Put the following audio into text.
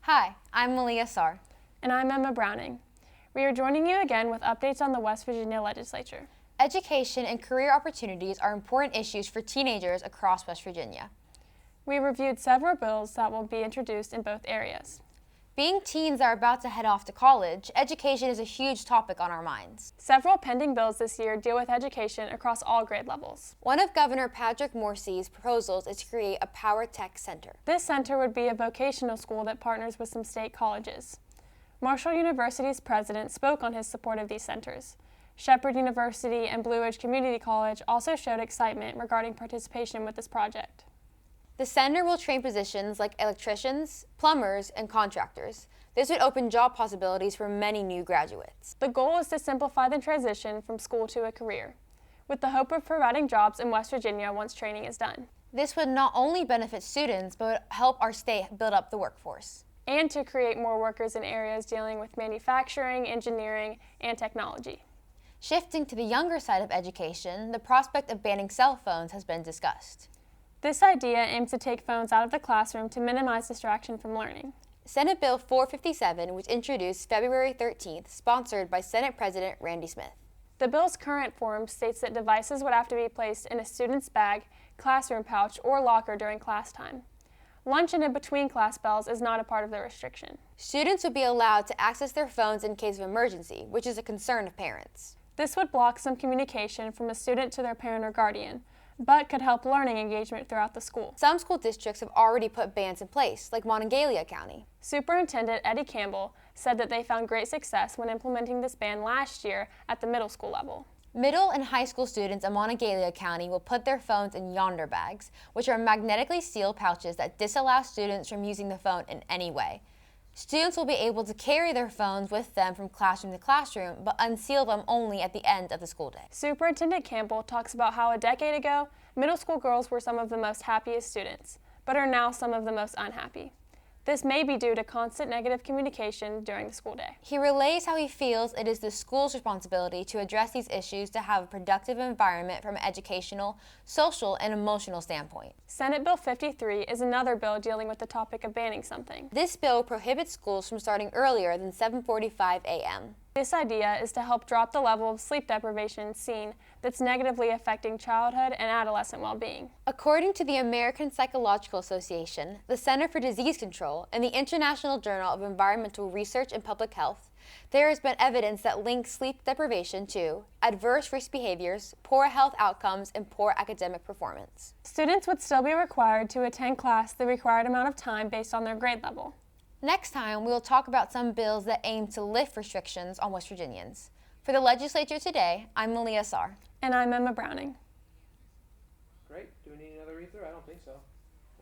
Hi, I'm Malia Sarr. And I'm Emma Browning. We are joining you again with updates on the West Virginia Legislature. Education and career opportunities are important issues for teenagers across West Virginia. We reviewed several bills that will be introduced in both areas. Being teens that are about to head off to college, education is a huge topic on our minds. Several pending bills this year deal with education across all grade levels. One of Governor Patrick Morrisey's proposals is to create a Power Tech Center. This center would be a vocational school that partners with some state colleges. Marshall University's president spoke on his support of these centers. Shepherd University and Blue Ridge Community College also showed excitement regarding participation with this project. The center will train positions like electricians, plumbers, and contractors. This would open job possibilities for many new graduates. The goal is to simplify the transition from school to a career, with the hope of providing jobs in West Virginia once training is done. This would not only benefit students, but would help our state build up the workforce. And to create more workers in areas dealing with manufacturing, engineering, and technology. Shifting to the younger side of education, the prospect of banning cell phones has been discussed. This idea aims to take phones out of the classroom to minimize distraction from learning. Senate Bill 457 was introduced February 13th, sponsored by Senate President Randy Smith. The bill's current form states that devices would have to be placed in a student's bag, classroom pouch, or locker during class time. Lunch and in between class bells is not a part of the restriction. Students would be allowed to access their phones in case of emergency, which is a concern of parents. This would block some communication from a student to their parent or guardian, but could help learning engagement throughout the school. Some school districts have already put bans in place, like Monongalia County. Superintendent Eddie Campbell said that they found great success when implementing this ban last year at the middle school level. Middle and high school students in Monongalia County will put their phones in yonder bags, which are magnetically sealed pouches that disallow students from using the phone in any way. Students will be able to carry their phones with them from classroom to classroom, but unseal them only at the end of the school day. Superintendent Campbell talks about how a decade ago, middle school girls were some of the most happiest students, but are now some of the most unhappy. This may be due to constant negative communication during the school day. He relays how he feels it is the school's responsibility to address these issues to have a productive environment from an educational, social, and emotional standpoint. Senate Bill 53 is another bill dealing with the topic of banning something. This bill prohibits schools from starting earlier than 7:45 a.m. This idea is to help drop the level of sleep deprivation seen that's negatively affecting childhood and adolescent well-being. According to the American Psychological Association, the Center for Disease Control, and the International Journal of Environmental Research and Public Health, there has been evidence that links sleep deprivation to adverse risk behaviors, poor health outcomes, and poor academic performance. Students would still be required to attend class the required amount of time based on their grade level. Next time, we will talk about some bills that aim to lift restrictions on West Virginians. For the Legislature today, I'm Malia Sarr. And I'm Emma Browning. Great. Do we need another read-through? I don't think so.